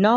9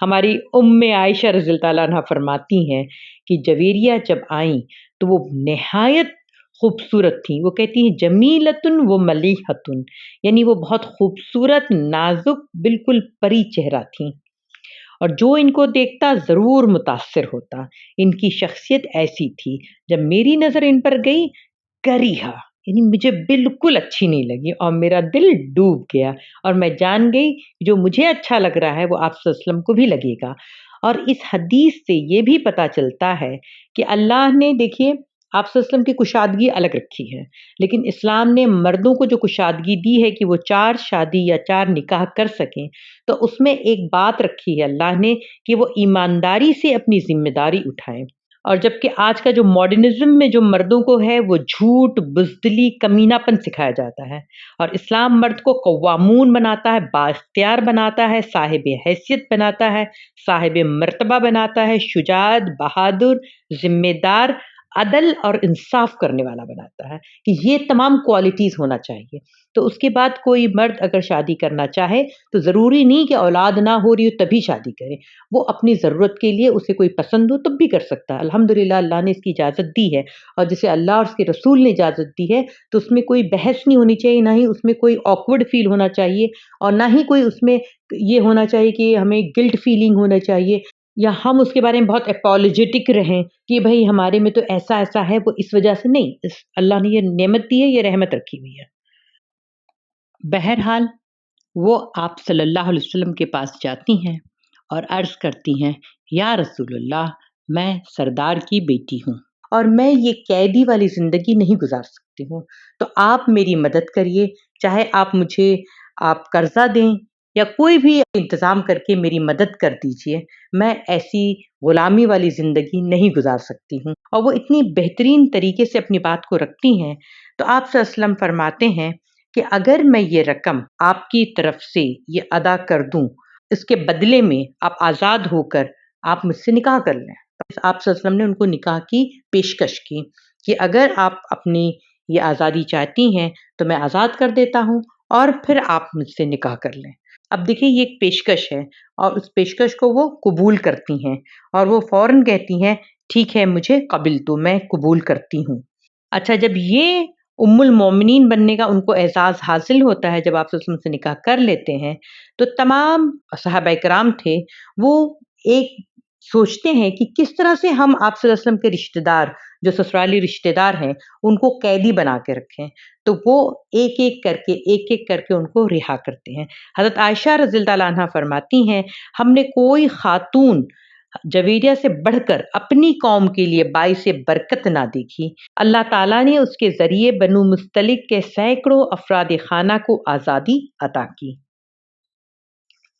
ہماری عائشہ رضی اللہ تعالیٰ عنہ فرماتی ہیں کہ جویریہ جب آئیں تو وہ نہایت خوبصورت تھیں. وہ کہتی ہیں جمیلتن و ملیحتن، یعنی وہ بہت خوبصورت، نازک، بالکل پری چہرہ تھیں، اور جو ان کو دیکھتا ضرور متاثر ہوتا. ان کی شخصیت ایسی تھی، جب میری نظر ان پر گئی، کریہا یعنی مجھے بالکل اچھی نہیں لگی اور میرا دل ڈوب گیا، اور میں جان گئی جو مجھے اچھا لگ رہا ہے وہ آپ صلی اللہ علیہ وسلم کو بھی لگے گا. اور اس حدیث سے یہ بھی پتہ چلتا ہے کہ اللہ نے، دیکھیے، آپ صلی اللہ علیہ وسلم کی کشادگی الگ رکھی ہے، لیکن اسلام نے مردوں کو جو کشادگی دی ہے کہ وہ 4 شادی یا 4 نکاح کر سکیں، تو اس میں ایک بات رکھی ہے اللہ نے کہ وہ ایمانداری سے اپنی ذمہ داری اٹھائیں. اور جبکہ آج کا جو ماڈرنزم میں جو مردوں کو ہے وہ جھوٹ، بزدلی، کمینہ پن سکھایا جاتا ہے، اور اسلام مرد کو قوامون بناتا ہے، بااختیار بناتا ہے، صاحب حیثیت بناتا ہے، صاحب مرتبہ بناتا ہے، شجاعت، بہادر، ذمہ دار، عدل اور انصاف کرنے والا بناتا ہے کہ یہ تمام کوالٹیز ہونا چاہیے. تو اس کے بعد کوئی مرد اگر شادی کرنا چاہے تو ضروری نہیں کہ اولاد نہ ہو رہی ہو تبھی شادی کرے، وہ اپنی ضرورت کے لیے، اسے کوئی پسند ہو تب بھی کر سکتا ہے. الحمدللہ اللہ نے اس کی اجازت دی ہے، اور جسے اللہ اور اس کے رسول نے اجازت دی ہے تو اس میں کوئی بحث نہیں ہونی چاہیے، نہ ہی اس میں کوئی آکورڈ فیل ہونا چاہیے، اور نہ ہی کوئی اس میں یہ ہونا چاہیے کہ ہمیں گلٹ فیلنگ ہونا چاہیے، یا ہم اس کے بارے میں بہت اپولوجیٹک رہیں کہ بھئی ہمارے میں تو ایسا ایسا ہے، وہ اس وجہ سے نہیں. اللہ نے یہ نعمت دی ہے، یہ رحمت رکھی ہوئی ہے. بہرحال وہ آپ صلی اللہ علیہ وسلم کے پاس جاتی ہیں اور عرض کرتی ہیں، یا رسول اللہ، میں سردار کی بیٹی ہوں اور میں یہ قیدی والی زندگی نہیں گزار سکتی ہوں، تو آپ میری مدد کریے، چاہے آپ قرضہ دیں یا کوئی بھی انتظام کر کے میری مدد کر دیجئے، میں ایسی غلامی والی زندگی نہیں گزار سکتی ہوں. اور وہ اتنی بہترین طریقے سے اپنی بات کو رکھتی ہیں. تو آپ صلی اللہ علیہ وسلم فرماتے ہیں کہ اگر میں یہ رقم آپ کی طرف سے یہ ادا کر دوں، اس کے بدلے میں آپ آزاد ہو کر آپ مجھ سے نکاح کر لیں. آپ صلی اللہ علیہ وسلم نے ان کو نکاح کی پیشکش کی کہ اگر آپ اپنی یہ آزادی چاہتی ہیں تو میں آزاد کر دیتا ہوں، اور پھر آپ مجھ سے نکاح کر لیں. اب دیکھیں یہ ایک پیشکش ہے، اور اس پیشکش کو وہ قبول کرتی ہیں، اور وہ فوراً کہتی ہیں ٹھیک ہے، مجھے قبل تو، میں قبول کرتی ہوں. اچھا، جب یہ ام المومنین بننے کا ان کو اعزاز حاصل ہوتا ہے، جب آپ صلی اللہ علیہ وسلم سے نکاح کر لیتے ہیں، تو تمام صحابہ کرام تھے وہ ایک سوچتے ہیں کہ کس طرح سے ہم آپ صلی اللہ علیہ وسلم کے رشتہ دار، جو سسرالی رشتہ دار ہیں، ان کو قیدی بنا کے رکھیں. تو وہ ایک ایک کر کے ان کو رہا کرتے ہیں. حضرت عائشہ رضی اللہ عنہا فرماتی ہیں، ہم نے کوئی خاتون جویریہ سے بڑھ کر اپنی قوم کے لیے باعث برکت نہ دیکھی. اللہ تعالیٰ نے اس کے ذریعے بنو مستلق کے سینکڑوں افراد خانہ کو آزادی عطا کی.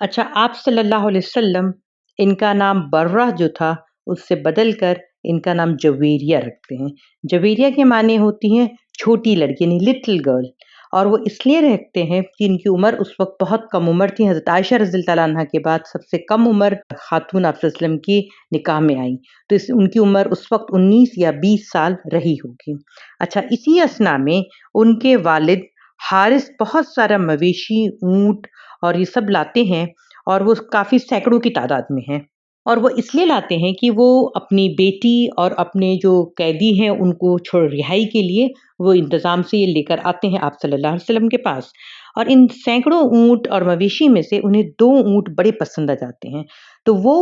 اچھا، آپ صلی اللہ علیہ وسلم ان کا نام برہ جو تھا اس سے بدل کر ان کا نام جویریہ رکھتے ہیں. جویریہ کے معنی ہوتی ہیں چھوٹی لڑکی، یعنی لٹل گرل، اور وہ اس لیے رکھتے ہیں کہ ان کی عمر اس وقت بہت کم عمر تھی. حضرت عائشہ رضی اللہ عنہا کے بعد سب سے کم عمر خاتون آپ صلی اللہ علیہ وسلم کی نکاح میں آئی، تو ان کی عمر اس وقت 19 یا 20 سال رہی ہوگی. اچھا، اسی اثنا میں ان کے والد حارث بہت سارا مویشی، اونٹ اور یہ سب لاتے ہیں، اور وہ کافی سینکڑوں کی تعداد میں ہیں، اور وہ اس لیے لاتے ہیں کہ وہ اپنی بیٹی اور اپنے جو قیدی ہیں ان کو رہائی کے لیے وہ انتظام سے یہ لے کر آتے ہیں آپ صلی اللہ علیہ وسلم کے پاس. اور ان سینکڑوں اونٹ اور مویشی میں سے انہیں 2 اونٹ بڑے پسند آ جاتے ہیں، تو وہ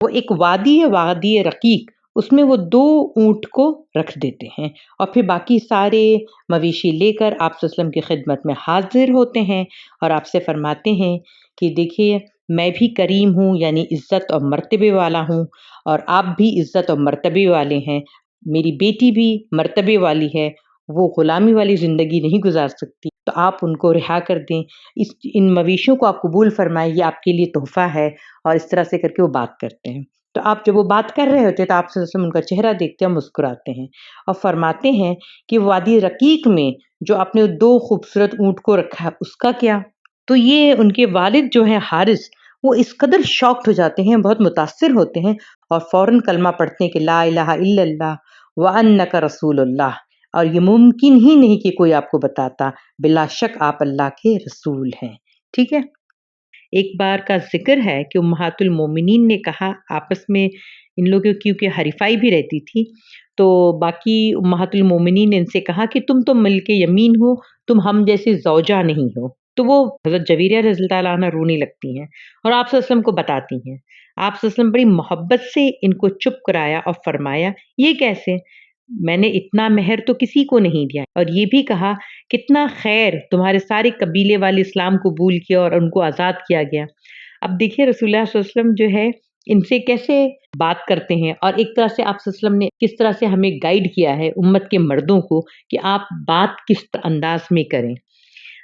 ایک وادی ہے، وادی رقیق، اس میں وہ 2 اونٹ کو رکھ دیتے ہیں، اور پھر باقی سارے مویشی لے کر آپ صلی اللہ علیہ وسلم کی خدمت میں حاضر ہوتے ہیں، اور آپ سے فرماتے ہیں کہ دیکھیے میں بھی کریم ہوں، یعنی عزت اور مرتبے والا ہوں، اور آپ بھی عزت اور مرتبے والے ہیں، میری بیٹی بھی مرتبے والی ہے، وہ غلامی والی زندگی نہیں گزار سکتی، تو آپ ان کو رہا کر دیں، ان مویشیوں کو آپ قبول فرمائیں، یہ آپ کے لیے تحفہ ہے. اور اس طرح سے کر کے وہ بات کرتے ہیں. تو آپ جب وہ بات کر رہے ہوتے تو آپ صلی اللہ علیہ وسلم ان کا چہرہ دیکھتے ہیں، مسکراتے ہیں اور فرماتے ہیں کہ وادی رقیق میں جو آپ نے 2 خوبصورت اونٹ کو رکھا ہے اس کا کیا؟ تو یہ ان کے والد جو ہیں حارث، وہ اس قدر شاکڈ ہو جاتے ہیں، بہت متاثر ہوتے ہیں، اور فوراً کلمہ پڑھتے ہیں کہ لا الہ الا اللہ وانک رسول اللہ، اور یہ ممکن ہی نہیں کہ کوئی آپ کو بتاتا، بلا شک آپ اللہ کے رسول ہیں. ٹھیک ہے. ایک بار کا ذکر ہے کہ امہات المومنین نے کہا آپس میں، ان لوگوں کی کیونکہ حریفائی بھی رہتی تھی، تو باقی امہات المومنین نے ان سے کہا کہ تم تو ملک یمین ہو، تم ہم جیسے زوجہ نہیں ہو۔ تو وہ حضرت جویریہ رضی اللہ عنہ رونے لگتی ہیں اور آپ صلی اللہ علیہ وسلم کو بتاتی ہیں۔ آپ صلی اللہ علیہ وسلم بڑی محبت سے ان کو چپ کرایا اور فرمایا یہ کیسے؟ میں نے اتنا مہر تو کسی کو نہیں دیا، اور یہ بھی کہا کتنا خیر تمہارے سارے قبیلے والے اسلام قبول کیا اور ان کو آزاد کیا گیا۔ اب دیکھیے رسول اللہ صلی اللہ علیہ وسلم جو ہے ان سے کیسے بات کرتے ہیں، اور ایک طرح سے آپ صلی اللہ علیہ وسلم نے کس طرح سے ہمیں گائیڈ کیا ہے امت کے مردوں کو کہ آپ بات کس انداز میں کریں۔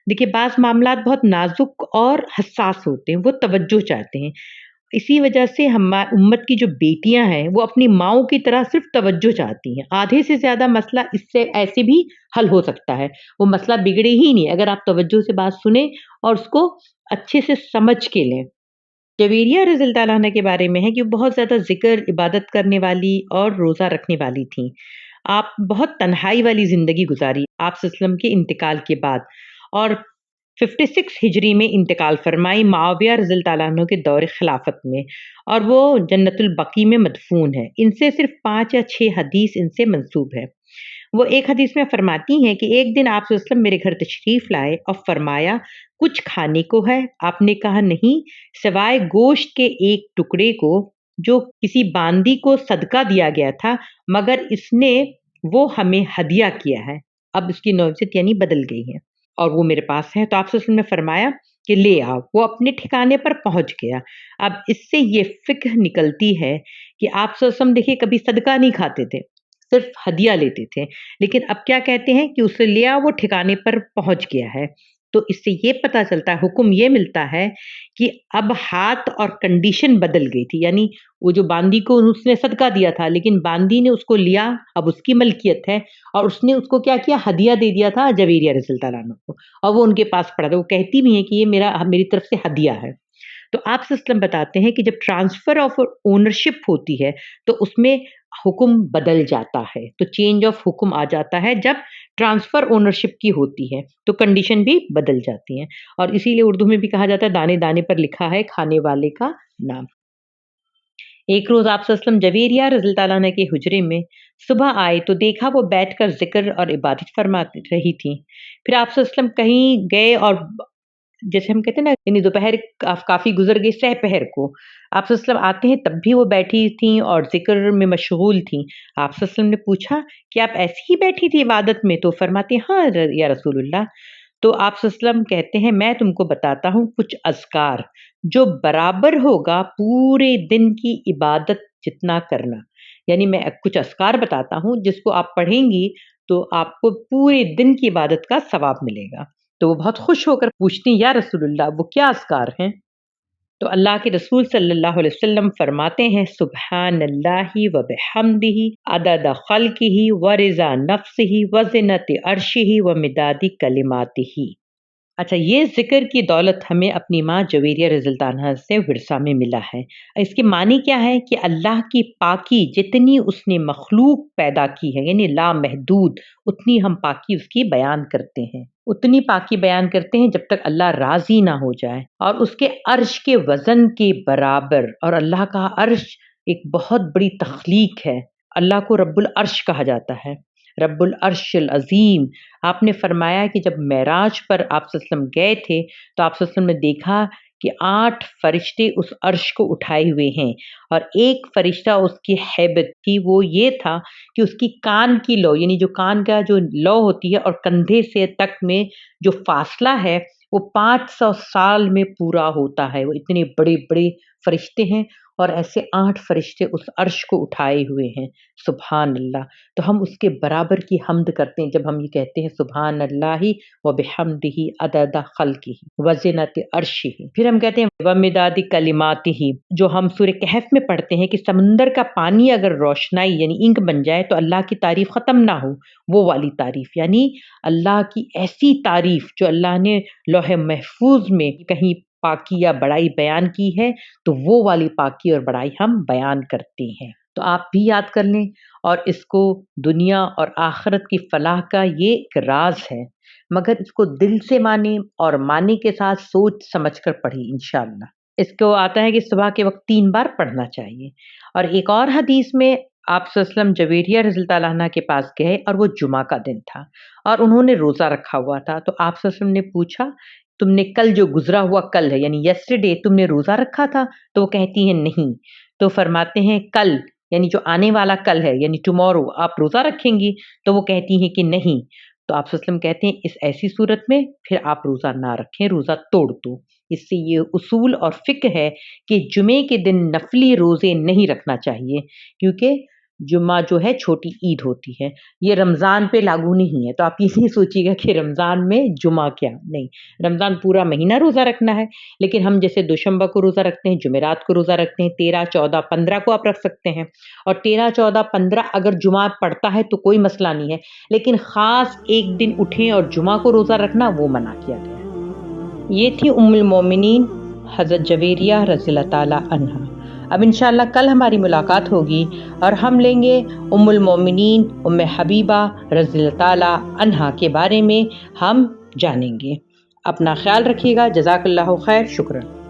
دیکھیے بعض معاملات بہت نازک اور حساس ہوتے ہیں، وہ توجہ چاہتے ہیں، اسی وجہ سے امت کی جو بیٹیاں ہیں وہ اپنی ماؤں کی طرح صرف توجہ چاہتی ہیں۔ آدھے سے زیادہ مسئلہ اس سے ایسے بھی حل ہو سکتا ہے، وہ مسئلہ بگڑے ہی نہیں اگر آپ توجہ سے بات سنیں اور اس کو اچھے سے سمجھ کے لیں۔ جویریہ رضی اللہ عنہ کے بارے میں ہے کہ وہ بہت زیادہ ذکر، عبادت کرنے والی اور روزہ رکھنے والی تھیں۔ آپ بہت تنہائی والی زندگی گزاری آپ صلی اللہ علیہ وسلم کے انتقال کے بعد، اور 56 ہجری میں انتقال فرمائی معاویہ رضی اللہ عنہ کے دور خلافت میں، اور وہ جنت البقیع میں مدفون ہے۔ ان سے صرف 5 یا 6 حدیث ان سے منسوب ہے۔ وہ ایک حدیث میں فرماتی ہیں کہ ایک دن آپ صلی اللہ علیہ وسلم میرے گھر تشریف لائے اور فرمایا کچھ کھانے کو ہے؟ آپ نے کہا نہیں، سوائے گوشت کے ایک ٹکڑے کو جو کسی باندی کو صدقہ دیا گیا تھا، مگر اس نے وہ ہمیں ہدیہ کیا ہے۔ اب اس کی نوعیت یعنی بدل گئی ہے اور وہ میرے پاس ہے۔ تو آپ صلی اللہ علیہ وسلم نے فرمایا کہ لے آؤ۔ وہ اپنے ٹھکانے پر پہنچ گیا۔ اب اس سے یہ فقہ نکلتی ہے کہ آپ صلی اللہ علیہ وسلم دیکھیے کبھی صدقہ نہیں کھاتے تھے، صرف ہدیہ لیتے تھے، لیکن اب کیا کہتے ہیں کہ اسے لیا وہ ٹھکانے پر پہنچ گیا ہے۔ تو اس سے یہ پتہ چلتا ہے، حکم یہ ملتا ہے کہ اب ہاتھ اور کنڈیشن بدل گئی تھی، یعنی وہ جو باندی کو اس نے صدقہ دیا تھا لیکن باندی نے اس کو لیا، اب اس کی ملکیت ہے، اور اس نے اس کو کیا کیا، ہدیہ دے دیا تھا جویریہ رضی اللہ عنہ کو، اور وہ ان کے پاس پڑا تھا۔ وہ کہتی بھی ہیں کہ یہ میری طرف سے ہدیہ ہے۔ تو آپ صلی اللہ علیہ وسلم بتاتے ہیں کہ جب ٹرانسفر آف اونرشپ ہوتی ہے تو اس میں حکم بدل جاتا ہے، تو چینج آف حکم آ جاتا ہے جب ٹرانسفر اونرشپ کی ہوتی ہے، تو کنڈیشن بھی بدل جاتی ہیں، اور اسی لیے اردو میں بھی کہا جاتا ہے دانے دانے پر لکھا ہے کھانے والے کا نام۔ ایک روز آپ صلی اللہ علیہ وسلم جویریہ رضی اللہ عنہ کے حجرے میں صبح آئے تو دیکھا وہ بیٹھ کر ذکر اور عبادت فرما رہی تھیں۔ پھر آپ صلی اللہ علیہ وسلم کہیں گئے اور جیسے ہم کہتے ہیں نا، یعنی دوپہر کافی گزر گئی، سہ پہر کو آپ صلی اللہ علیہ وسلم آتے ہیں، تب بھی وہ بیٹھی تھیں اور ذکر میں مشغول تھیں۔ آپ صلی اللہ علیہ وسلم نے پوچھا کہ آپ ایسی ہی بیٹھی تھی عبادت میں؟ تو فرماتے ہیں ہاں یا رسول اللہ۔ تو آپ صلی اللہ علیہ وسلم کہتے ہیں میں تم کو بتاتا ہوں کچھ اذکار جو برابر ہوگا پورے دن کی عبادت جتنا کرنا، یعنی میں کچھ اذکار بتاتا ہوں جس کو آپ پڑھیں گی تو آپ کو پورے دن کی عبادت کا ثواب ملے گا۔ تو وہ بہت خوش ہو کر پوچھتی ہیں یا رسول اللہ وہ کیا اذکار ہیں؟ تو اللہ کے رسول صلی اللہ علیہ وسلم فرماتے ہیں سبحان اللہ و بحمدہ عدد خلقہ و رضا نفسہ و زنت عرشہ و مداد کلماتہ۔ اچھا، یہ ذکر کی دولت ہمیں اپنی ماں جویریہ رضی اللہ عنہا سے ورثہ میں ملا ہے۔ اس کے معنی کیا ہے کہ اللہ کی پاکی جتنی اس نے مخلوق پیدا کی ہے، یعنی لامحدود، اتنی ہم پاکی اس کی بیان کرتے ہیں، اتنی پاکی بیان کرتے ہیں جب تک اللہ راضی نہ ہو جائے، اور اس کے عرش کے وزن کے برابر، اور اللہ کا عرش ایک بہت بڑی تخلیق ہے۔ اللہ کو رب العرش کہا جاتا ہے، رب العرش العظیم۔ آپ نے فرمایا کہ جب معراج پر آپ صلی اللہ علیہ وسلم گئے تھے تو آپ صلی اللہ علیہ وسلم نے دیکھا کہ 8 فرشتے اس عرش کو اٹھائے ہوئے ہیں، اور ایک فرشتہ اس کی ہیبت تھی، وہ یہ تھا کہ اس کی کان کی لو، یعنی جو کان کا جو لو ہوتی ہے اور کندھے سے تک میں جو فاصلہ ہے وہ 500 سال میں پورا ہوتا ہے۔ وہ اتنے بڑے بڑے فرشتے ہیں، اور ایسے 8 فرشتے اس عرش کو اٹھائے ہوئے ہیں۔ سبحان اللہ۔ تو ہم اس کے برابر کی حمد کرتے ہیں جب ہم یہ کہتے ہیں سبحان اللہ و بحمدہ عدد خلقہ و زنت عرشہ۔ پھر ہم کہتے ہیں ومداد کلماتہ، جو ہم سورہ کہف میں پڑھتے ہیں کہ سمندر کا پانی اگر روشنائی یعنی انک بن جائے تو اللہ کی تعریف ختم نہ ہو، وہ والی تعریف، یعنی اللہ کی ایسی تعریف جو اللہ نے لوح محفوظ میں کہیں پاکی یا بڑائی بیان کی ہے، تو وہ والی پاکی اور بڑائی ہم بیان کرتے ہیں۔ تو آپ بھی یاد کر لیں، اور اس کو دنیا اور آخرت کی فلاح کا یہ ایک راز ہے، مگر اس کو دل سے مانیں اور ماننے کے ساتھ سوچ سمجھ کر پڑھیں انشاءاللہ۔ اس کو آتا ہے کہ صبح کے وقت 3 بار پڑھنا چاہیے۔ اور ایک اور حدیث میں آپ صلی اللہ علیہ وسلم جویریہ رضی اللہ تعالیٰ عنہ کے پاس گئے اور وہ جمعہ کا دن تھا اور انہوں نے روزہ رکھا ہوا تھا، تو آپ صلی اللہ علیہ وسلم نے پوچھا تم نے کل جو گزرا ہوا کل ہے یعنی یسٹرڈے تم نے روزہ رکھا تھا؟ تو وہ کہتی ہیں نہیں، تو فرماتے ہیں کل یعنی جو آنے والا کل ہے یعنی ٹمورو آپ روزہ رکھیں گی؟ تو وہ کہتی ہیں کہ نہیں، تو آپ صلی اللہ علیہ وسلم کہتے ہیں اس ایسی صورت میں پھر آپ روزہ نہ رکھیں، روزہ توڑ دو۔ اس سے یہ اصول اور فقہ ہے کہ جمعے کے دن نفلی روزے نہیں رکھنا چاہیے، کیونکہ جمعہ جو ہے چھوٹی عید ہوتی ہے، یہ رمضان پہ لاگو نہیں ہے۔ تو آپ یہ نہیں سوچیے گا کہ رمضان میں جمعہ کیا، نہیں، رمضان پورا مہینہ روزہ رکھنا ہے، لیکن ہم جیسے دوشنبہ کو روزہ رکھتے ہیں، جمعرات کو روزہ رکھتے ہیں، 13، 14، 15 کو آپ رکھ سکتے ہیں، اور 13، 14، 15 اگر جمعہ پڑتا ہے تو کوئی مسئلہ نہیں ہے، لیکن خاص ایک دن اٹھیں اور جمعہ کو روزہ رکھنا وہ منع کیا گیا ہے۔ یہ تھی ام المومنین حضرت جویریہ رضی اللہ تعالیٰ عنہ۔ اب انشاءاللہ کل ہماری ملاقات ہوگی اور ہم لیں گے ام المومنین ام حبیبہ رضی اللہ تعالیٰ عنہا کے بارے میں ہم جانیں گے۔ اپنا خیال رکھیے گا، جزاک اللہ خیر، شکریہ۔